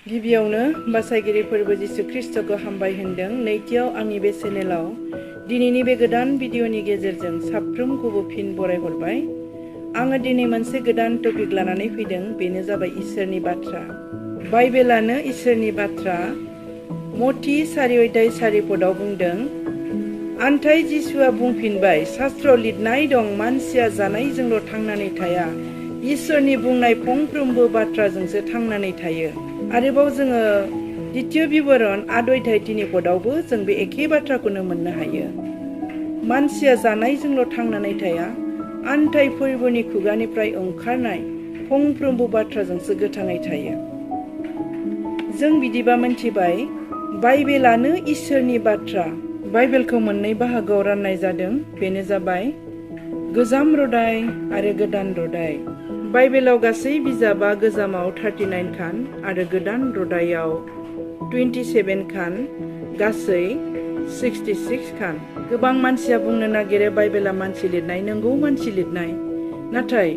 गिबियावनो बासायगिरि फोरबो जिसु ख्रिस्टखौ हामबाय होनदों। नैथियाव आंनि बे चेनेलाव दिनैनि बे गोदान भिडिअनि गेजेरजों साफ्रोमखौबो फिन बरायहरबाय। आङो दिनै मोनसे गोदान टपिक लानानै फैदों, बेनो जाबाय इसोरनि बाथ्रा। बाइबेलानो इसोरनि बाथ्रा। मथि 4:4 बुंदों, आन्थाय जिसुआ बुंफिनबाय, शास्त्रआव लिरनाय दं, मानसिया जानायजोंल' थांनानै थाया, इसोरनि बुंनाय फंफ्रोमबो बाथ्राजोंसो थांनानै थायो। आरोबाव जोङो द्वितीय बिबरन 8:3 जों बे एखे बाथ्राखौनो मोननो हायो। मानसिया जानायजोंल' थांनानै थाया, आन्थाय फोरबोनि खुगानिफ्राय ओंखारनाय फंफ्रोमबो बाथ्राजोंसो गोथाङै थायो। जों बिदिबा मोनथिबाय, बाइबेलानो इसोरनि बाथ्रा। बाइबेलखौ मोननै बाहागोआव राननाय जादों, बेनो जाबाय गोजाम रदाय आरो गोदान रदाय। बाइबेलाव गासै बिजाबा गोजामाव 39 खान आरो गोदान रदायाव 27 खान, गासै 66 खान। गोबां मानसिया बुंनो नागिरो बाइबेला मानसि लिरनाय। नंगौ, मानसि लिरनाय, नाथाय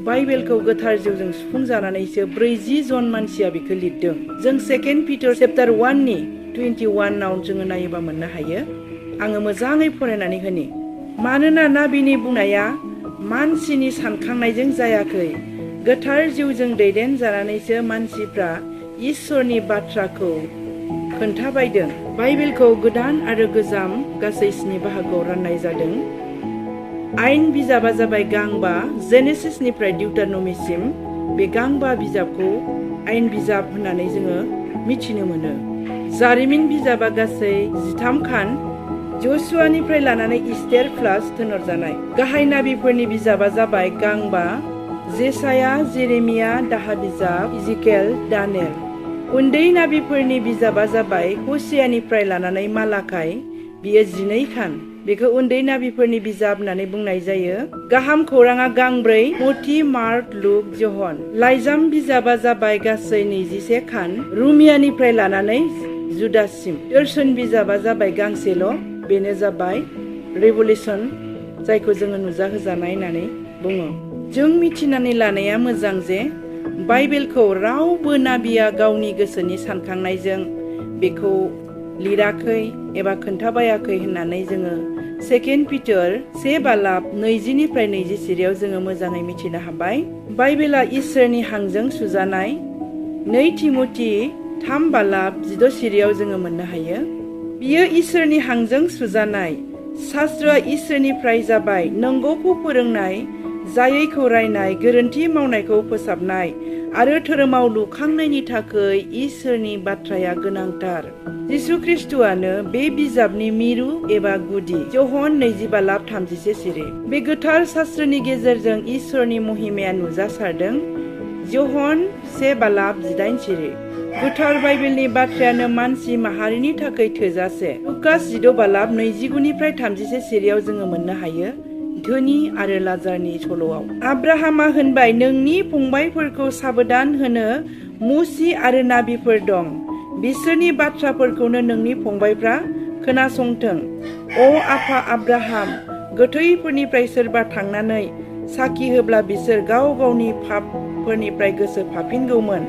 बाइबेलखौ गोथार जिउजों सुफुंजानानैसो 40 जन मानसिया बेखौ लिरदों। जों 2 पिटार चेप्टार 1 21 जोङो नायोबा मोननो हायो। आङो मोजाङै फरायनानै होनि। मानोना नाबिनि बुंनाया मानसिनि सानखांनायजों जायाखै, गोथार जिउजों दैदेनजानानैसो मानसिफ्रा इसोरनि बाथ्राखौ खोन्थाबायदों। बाइबेलखौ गोदान आरो गोजाम गासै 7 बाहागोआव राननाय जादों। आयेन बिजाबा जाबाय गांबा, जेनेसिसनिफ्राय डिउटारनमिसिम। बे गांबा बिजाबखौ आयेन बिजाब होननानै जोङो मिथिनो मोनो। जारिमिन बिजाबा गासै 13 खान, जसुआनिफ्राय लानानै इस्तेर प्लास थिनहरजानाय। गाहाय नाबिफोरनि बिजाबा जाबाय गांबा, जेसाया, जेरेमिया, दाहा बिजाब, इजिकेल, दानियेल। उन्दै नाबिफोरनि बिजाबा जाबाय हसेयानिफ्राय लानानै मालाखाय, बियो 12 खान। बेखौ उन्दै नाबिफोरनि बिजाब होननानै बुंनाय जायो। गाहाम खौराङा गांब्रै, मथि, मार्क, लुक, जहन। लाइजाम बिजाबा जाबाय गासै 21 खान, रुमियानिफ्राय लानानै जुदासिम। दर्शन बिजाबा जाबाय गांसेल', बेनो जाबाय रेभलिउसन, जायखौ जोङो नुजाहोजानाय होननानै बुङो। जों मिथिनानै लानाया मोजां जे बाइबेलखौ रावबो नाबिया गावनि गोसोनि सानखांनायजों बेखौ लिराखै एबा खोन्थाबायाखै होननानै जोङो 2 पिटार 1:20-20 जोङो मोजाङै मिथिनो हाबाय। बाइबेला इसोरनि हांजों सुजानाय। 2 तिमथि 3:16 जोङो मोननो हायो। बियो इसोरनि हांजों सुजानाय। शास्त्रआ इसोरनिफ्राय जाबाय, नंगौखौ फोरोंनाय, जायैखौ रायनाय, गोरोन्थि मावनायखौ फोसाबनाय आरो धोरोमाव लुखांनायनि थाखाय इसोरनि बाथ्राया गोनांथार। जिसु ख्रिस्टआनो बे बिजाबनि मिरु एबा गुदि। जहन 20:31 बे गोथार शास्त्रनि गेजेरजों इसोरनि महिमाया नुजासारदों। जहन 1:18 गोथार बाइबेलनि बाथ्रायानो मानसि माहारिनि थाखाय थोजासे। लुकास 10:29-36 जोङो मोननो हायो। धोनि आरो लाजारनि सल'आव आब्राहामा होनबाय, नोंनि फंबायफोरखौ साबधान होनो मुसि आरो नाबिफोर दं, बिसोरनि बाथ्राफोरखौनो नोंनि फंबायफ्रा खोनासंथों। अ आफा आब्राहाम, गोथैफोरनिफ्राय सोरबा थांनानै साखि होब्ला बिसोर गाव गावनि पापफोरनिफ्राय गोसो फाफिनगौमोन।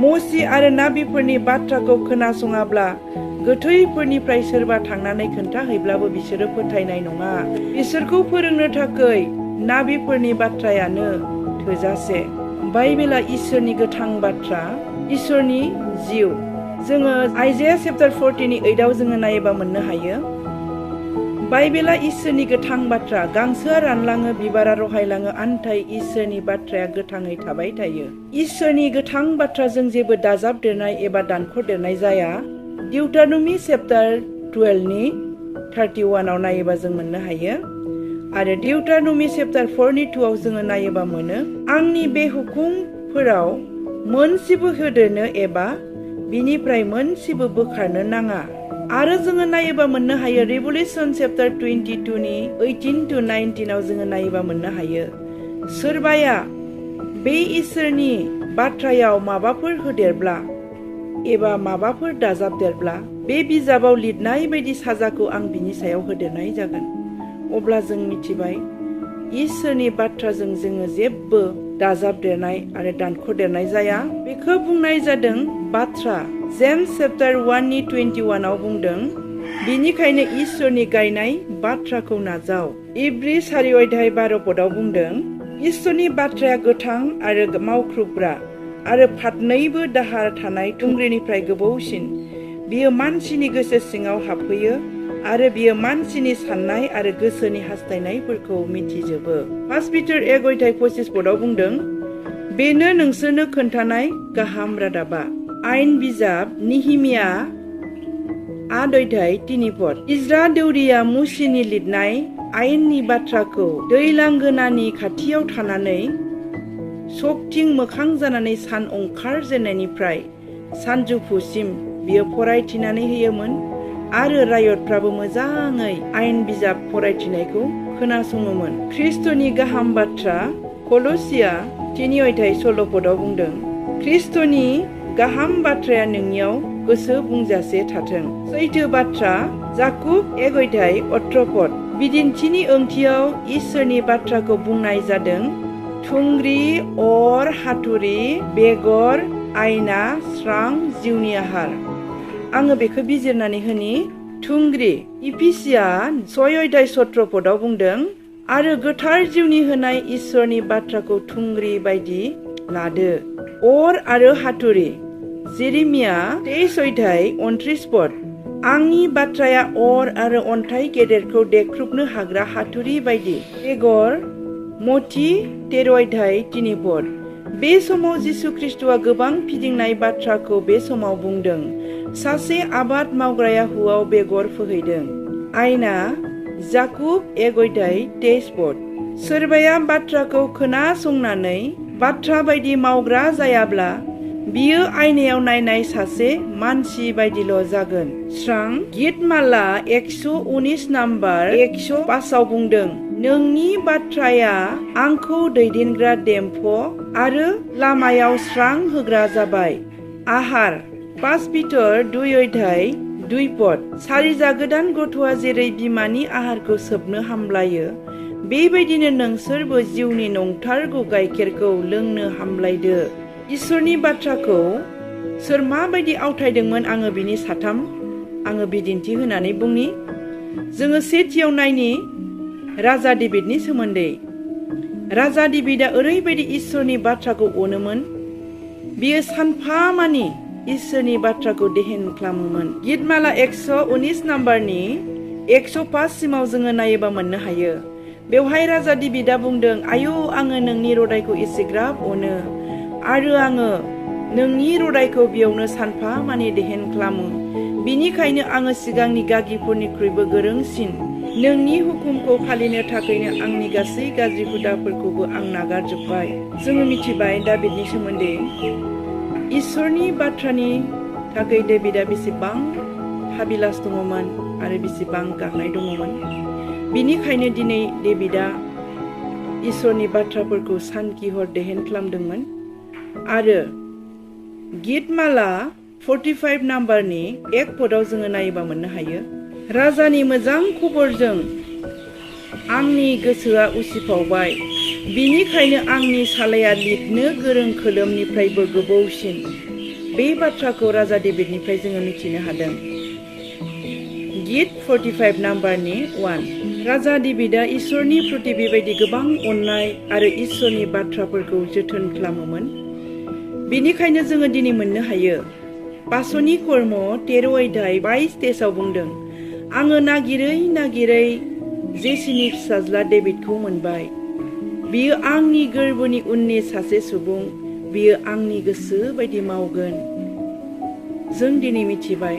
मुसि आरो नाबिफोरनि बाथ्राखौ खोनासङाब्ला गोथैफोरनिफ्राय सोरबा थांनानै खोन्थाहैब्लाबो बिसोरो फोथायनाय नङा। बिसोरखौ फोरोंनो थाखाय नाबिफोरनि बाथ्रायानो थोजासे। बाइबेला इसोरनि गोथां बाथ्रा, इसोरनि जिउ। जोङो आइजाया चेप्टार 48 जोङो नायोबा मोननो हायो। बाइबेला इसोरनि गोथां बाथ्रा। गांसोआ रानलाङो, बिबारा रहायलाङो, आन्थाय इसोरनि बाथ्राया गोथाङै थाबाय थायो। इसोरनि गोथां बाथ्राजों जेबो दाजाबदेरनाय एबा दानख'देरनाय जाया। डिउटारनमी चेप्टार 12:31 नायोबा जों मोननो हायो। आरो डिउटारनमी चेप्टार 4:2 जोङो नायोबा मोनो, आंनि बे हुकुमफोराव मोनसेबो होदेरनो एबा बिनिफ्राय मोनसेबो बोखारनो नाङा। आरो जोङो नायोबा मोननो हायो, रेभलिउसन चेप्टार 22:18-19 जोङो नायोबा मोननो हायो, सोरबाया बे इसोरनि बाथ्रायाव माबाफोर होदेरब्ला एबा माबाफोर दाजाबदेरब्ला बे बिजाबाव लिरनाय बायदि साजाखौ आं बिनि सायाव होदेरनाय जागोन। अब्ला जों मिथिबाय इसोरनि बाथ्राजों जोङो जेबो दाजाबदेरनाय आरो दानख'देरनाय जाया। बेखौ बुंनाय जादों बाथ्रा जेम्स चैप्टार 1:21 आव बुंदों, बिनिखायनो इसोरनि गायनाय बाथ्राखौ नाजाव। इब्री 4:12 बुंदों, इसोरनि बाथ्राया गोथां आरो मावख्रुबग्रा आरो फारनैबो दाहार थानाय थुंग्रिनिफ्राय गोबौसिन। बियो मानसिनि गोसो सिङाव हाबफैयो आरो बियो मानसिनि साननाय आरो गोसोनि हास्थायनायफोरखौ मिथिजोबो। 1 पिटार 1:25 बुंदों, बेनो नोंसोरनो खोन्थानाय गाहाम रादाबा। आयेन बिजाब निहिमिया 8:3 इज्रा दौरिया मुसिनि लिरनाय आयेननि बाथ्राखौ दै लांगोनानि खाथियाव थानानै सकथिं मोखां जानानै सान ओंखारजेननायनिफ्राय सानजौफुसिम बियो फरायथिनानै होयोमोन आरो रायतफ्राबो मोजाङै आयेन बिजाब फरायथिनायखौ खोनासङोमोन। ख्रिस्टनि गाहाम बाथ्रा कलसिया 3:16 बुंदों, ख्रिस्टनि गाहाम बाथ्राया नोंनियाव गोसो बुंजासे थाथों। सैथो बाथ्रा जाकुब 1:18 बिदिन्थिनि ओंथियाव इसोरनि बाथ्राखौ बुंनाय जादों थुंग्रि, अर, हाथुरि, बेगर, आयना, स्रां, जिउनि आहार। आङो बेखौ बिजिरनानै होनि। थुंग्रि इफिसिया 6:17 बुंदों, आरो गोथार जिउनि होनाय इसोरनि बाथ्राखौ थुंग्रि बायदि लादो। अर आरो हाथुरि जेरेमिया 23:29 आंनि बाथ्राया अर आरो अन्थाइ गेदेरखौ देख्रुबनो हाग्रा हाथुरि बायदि। बेगर मथि 13:3 बे समाव जिसु ख्रिस्टआ गोबां फिदिंनाय बाथ्राखौ बे समाव बुंदों। सासे आबाद मावग्राया हुआव बेगर फोहैदों। आयना जाकुब 1:23 सोरबाया बाथ्राखौ खोनासंनानै बाथ्रा बायदि मावग्रा जायाब्ला बियो आयनायाव नायनाय सासे मानसि बायदिल' जागोन। स्रां गीतमाला 119 नाम्बार 105 बुंदों, नोंनि बाथ्राया आंखौ दैदेनग्रा देम्फ आरो लामायाव स्रां होग्रा जाबाय। आहार 1 पिटार 2:2 सारिजा गोदान गथ'आ जेरै बिमानि आहारखौ सोबनो हामलायो, बेबायदिनो नोंसोरबो जिउनि नंथारगौ गाइखेरखौ लोंनो हामलायदो। इसोरनि बाथ्राखौ सोर माबायदि आवथायदोंमोन आङो बिनि आङो बिदिन्थि होनानै बुंनि। जोङो सेथियाव नायनि राजा डेभिडनि सोमोन्दै। राजा डेभिडआ ओरैबायदि इसोरनि बाथ्राखौ अनोमोन, बियो सानफामानि इसोरनि बाथ्राखौ देहेन खालामोमोन। गीतमाला 119 नाम्बारनि 105 सिमाव जोङो नायोबा मोननो हायो। बेवहाय राजा डेभिडआ बुंदों, आयौ आङो नोंनि रदायखौ एसेग्राब अनो आरो आङो नोंनि रदायखौ बेयावनो सानफा मानि देहेन खालामो। बिनिखायनो आङो सिगांनि गागिफोरनिख्रुइबो गोरोंसिन। नोंनि हुकुमखौ फालिनो थाखायनो आंनि गासै गाज्रि हुदाफोरखौबो आं नागारजोब्बाय। जोङो मिथिबाय दाबिदनि सोमोन्दै। इसोरनि बाथ्रानि थाखाय डेभिडआ बेसेबां हाबिलास दङमोन आरो बेसेबां गांनाय दङमोन। बिनिखायनो दिनै डेभिडआ इसोरनि बाथ्राफोरखौ सानखि हर देहेन खालामदोंमोन। आरो गीतमाला 45 नाम्बारनि 1 पदआव जोङो नायोबा मोननो हायो, राजानि मोजां खबरजों आंनि गोसोआ उसिफावबाय, बिनिखायनो आंनि सालाया लिरनो गोरों खोलोमनिफ्रायबो गोबौसिन। बे बाथ्राखौ राजा डेभिडनिफ्राय जोङो मिथिनो हादों। गीत 45 नाम्बारनि 1 राजा डेभिडआ इसोरनि प्रति बेबायदि गोबां अननाय आरो इसोरनि बाथ्राफोरखौ जोथोन खालामोमोन। बेनिखायनो जोङो दिनै मोननो हायो। पासनि कर्म 13:22 बुंदों, आङो नागिरै जेसिनि फिसाज्ला डेभिडखौ मोनबाय। बियो आंनि गोरबोनि उननि सासे सुबुं, बियो आंनि गोसो बायदि मावगोन। जों दिनै मिथिबाय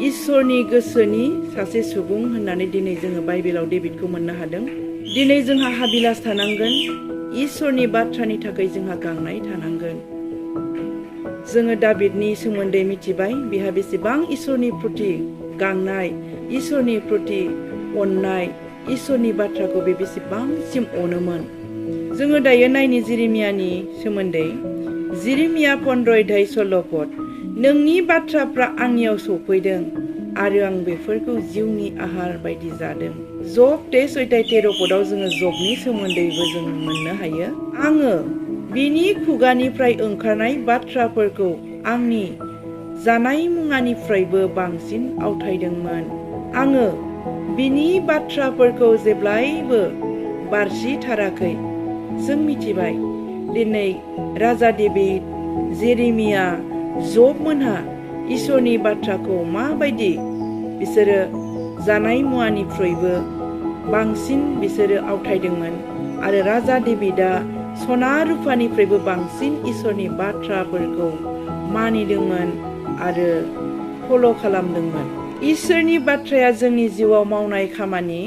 इसोरनि गोसोनि सासे सुबुं होननानै दिनै जोङो बाइबेलाव डेभिडखौ मोननो हादों। दिनै जोंहा हाबिलास थानांगोन, इसोरनि बाथ्रानि थाखाय जोंहा गांनाय थानांगोन। जोङो दाबिदनि सोमोन्दै मिथिबाय, बिहा बेसेबां इसोरनि प्रति गांनाय, इसोरनि प्रति अननाय, इसोरनि बाथ्राखौ बे बेसेबांसिम अनोमोन। जोङो दायो नायनि जेरेमियानि सोमोन्दै। जेरेमिया 15:16 नोंनि बाथ्राफ्रा आंनियाव सफैदों, आरो आं बेफोरखौ जिउनि आहार बायदि जादों। जब 13:13 जोङो जबनि सोमोन्दैबो जों मोननो हायो। आङो बिनि खुगानिफ्राय ओंखारनाय बाथ्राफोरखौ आंनि जानाय मुवानिफ्रायबो बांसिन आवथायदोंमोन। आङो बिनि बाथ्राफोरखौ जेब्लायबो बारसिथाराखै। जों मिथिबाय दिनै राजा डेभिड, जेरेमिया, जब मोनहा इसोरनि बाथ्राखौ माबायदि बिसोरो जानाय मुवानिफ्रायबो बांसिन बिसोरो आवथायदोंमोन आरो राजा डेभिडआ सना रुफानिफ्रायबो बांसिन इसोरनि बाथ्राफोरखौ मानिदोंमोन आरो फल' खालामदोंमोन। इसोरनि बाथ्राया जोंनि जिउआव मावनाय खामानि।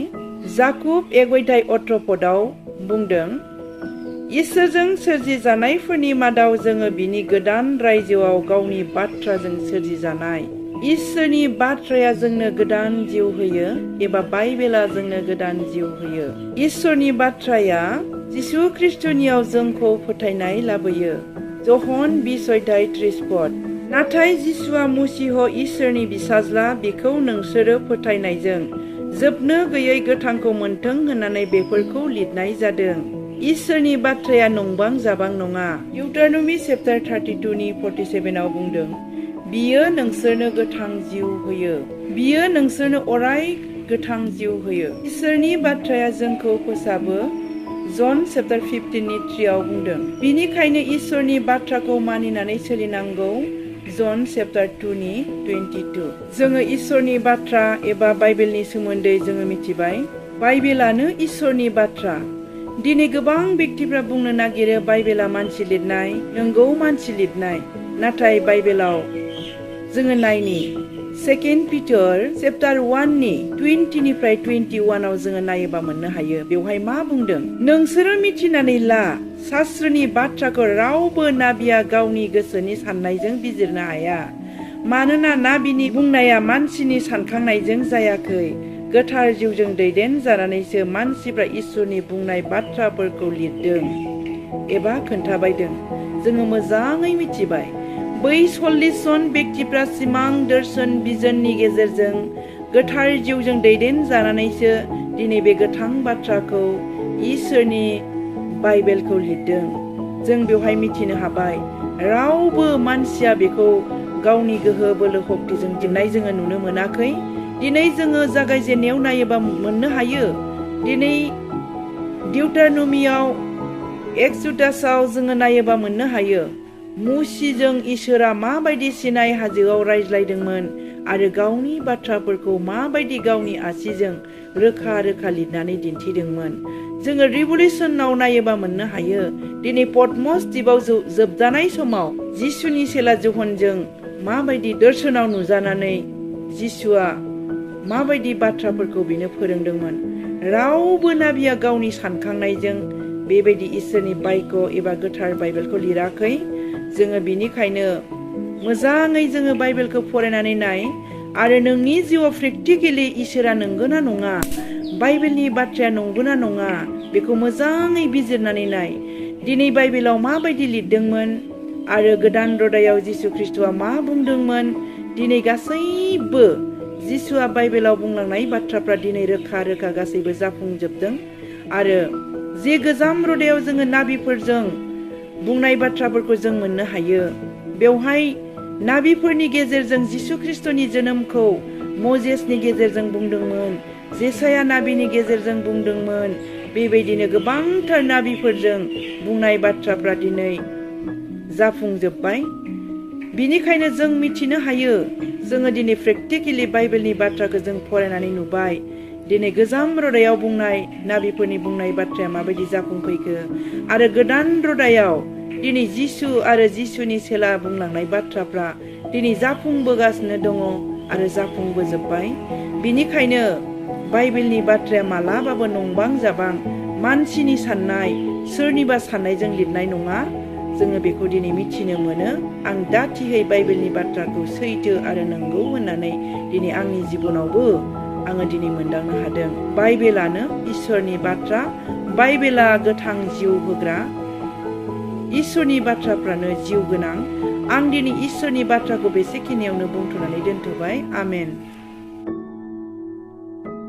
जाकुब 1:18 बुंदों, इसोरजों सोरजिजानायफोरनि मादाव जोङो बिनि गोदान रायजोआव गावनि बाथ्राजों सोरजिजानाय। इसोरनि बाथ्राया जोंनो गोदान जिउ होयो एबा बाइबेला जोंनो गोदान जिउ होयो। इसोरनि बाथ्राया जिसु ख्रिस्टनियाव जोंखौ फोथायनाय लाबोयो। जहन 20:30 नाथाय जिसुआ मसीह इसोरनि फिसाज्ला बिखौ नोंसोरो फोथायनायजों जोबनो गैयै गोथांखौ मोनथों होननानै बेफोरखौ लिरनाय जादों। इसोरनि बाथ्राया नंबां जाबां नङा। डिउटारनमी 32:47 बुंदों, बियो नोंसोरनो गोथां जिउ होयो। बियो नोंसोरनो अराय गोथां जिउ होयो। इसोरनि बाथ्राया जोंखौ फोसाबो। जन 15:3 बुंदों, बिनिखायनो इसोरनि बाथ्राखौ मानिनानै सोलिनांगौ। जन 2:22 जोङो इसोरनि बाथ्रा एबा बाइबेलनि सोमोन्दै जोङो मिथिबाय। बाइबेलानो इसोरनि बाथ्रा। दिनै गोबां व्यक्तिफ्रा बुंनो नागिरो बाइबेला मानसि लिरनाय। नंगौ, मानसि लिरनाय, नाथाय बाइबेलाव जोङो नायनि 2 पिटार 1:20-21 जोङो नायोबा मोननो हायो। बेवहाय मा बुंदों? नोंसोरो मिथिनानै ला, शास्त्रनि बाथ्राखौ रावबो नाबिया गावनि गोसोनि साननायजों बिजिरनो हाया। मानोना नाबिनि बुंनाया मानसिनि सानखांनायजों जायाखै। गोथार जिउजों दैदेन जानानैसो मानसिफ्रा इसोरनि बुंनाय बाथ्राफोरखौ लिरदों एबा खोन्थाबायदों। जोङो मोजाङै मिथिबाय बै 40 जन व्यक्तिफ्रा सिमां दर्शन बिजननि गेजेरजों गोथार जिउजों दैदेन जानानैसो दिनै बे गोथां बाथ्राखौ इसोरनि बाइबेलखौ लिरदों। जों बेवहाय मिथिनो हाबाय रावबो मानसिया बेखौ गावनि गोहो बोलो सक्तिजों दिहुननाय जोङो नुनो मोनाखै। दिनै जोङो जागायजेननायाव नायोबा मोननो हायो। दिनै डिउटारनमीआव एक्सुडासाव जोङो नायोबा मोननो हायो मुसिजों इसोरा माबायदि सिनाय हाजोआव रायज्लायदोंमोन आरो गावनि बाथ्राफोरखौ माबायदि गावनि आसिजों रोखा रोखा लिरनानै दिन्थिदोंमोन। जोङो रिभलिउसनाव नायोबा मोननो हायो दिनै पटमस दिपआव जोबजानाय समाव जिसुनि सेला जहनजों माबायदि दर्शनाव नुजानानै जिसुआ माबायदि बाथ्राफोरखौ बिनो फोरोंदोंमोन। रावबो नाबिया गावनि सानखांनायजों बेबायदि इसोरनि बाइक एबा गोथार बाइबेलखौ लिराखै। जोङो बिनिखायनो मोजाङै जोङो बाइबेलखौ फरायनानै नाय आरो नोंनि जिउआव प्रेक्टिकेलि इसोरा नंगौना नङा, बाइबेलनि बाथ्राया नंगौना नङा बेखौ मोजाङै बिजिरनानै नाय। दिनै बाइबेलाव माबायदि लिरदोंमोन आरो गोदान रदायाव जिसु ख्रिस्ट'आ मा बुंदोंमोन, दिनै गासैबो जिसुआ बाइबेलाव बुंलांनाय बाथ्राफ्रा दिनै रोखा रोखा गासैबो जाफुंजोबदों। आरो जे गोजाम रदायाव जोङो नाबिफोरजों बुंनाय बाथ्राफोरखौ जों मोननो हायो। बेवहाय नाबिफोरनि गेजेरजों जिसु ख्रिस्ट'नि जोनोमखौ मजेसनि गेजेरजों बुंदोंमोन, जेसाया नाबिनि गेजेरजों बुंदोंमोन। बेबायदिनो गोबांथार नाबिफोरजों बुंनाय बाथ्राफ्रा दिनै जाफुंजोब्बाय। बिनिखायनो जों मिथिनो हायो जोङो दिनै प्रेक्टिकेलि बाइबेलनि बाथ्राखौ जों फरायनानै नुबाय। दिनै गोजाम रदायाव बुंनाय नाबिफोरनि बुंनाय बाथ्राया माबायदि जाफुंफैखो आरो गोदान रदायाव दिनै जिसु आरो जिसुनि सेला बुंलांनाय बाथ्राफ्रा दिनै जाफुंबोगासिनो दङ आरो जाफुंबोजोब्बाय। बिनिखायनो बाइबेलनि बाथ्राया मालाबाबो नंबां जाबां मानसिनि साननाय सोरनिबा साननायजों लिरनाय नङा। जोङो बेखौ दिनै मिथिनो मोनो। आं दाथिहै बाइबेलनि बाथ्राखौ सैथो आरो नंगौ होननानै दिनै आंनि जिबनावबो आङो दिनै मोनदांनो हादों। बाइबेलानो इसोरनि बाथ्रा, बाइबेला गोथां जिउ होग्रा, इसोरनि बाथ्राफ्रानो जिउ गोनां। आं दिनै इसोरनि बाथ्राखौ बेसेखिनियावनो बुंथ'नानै दोनथ'बाय। आमेन।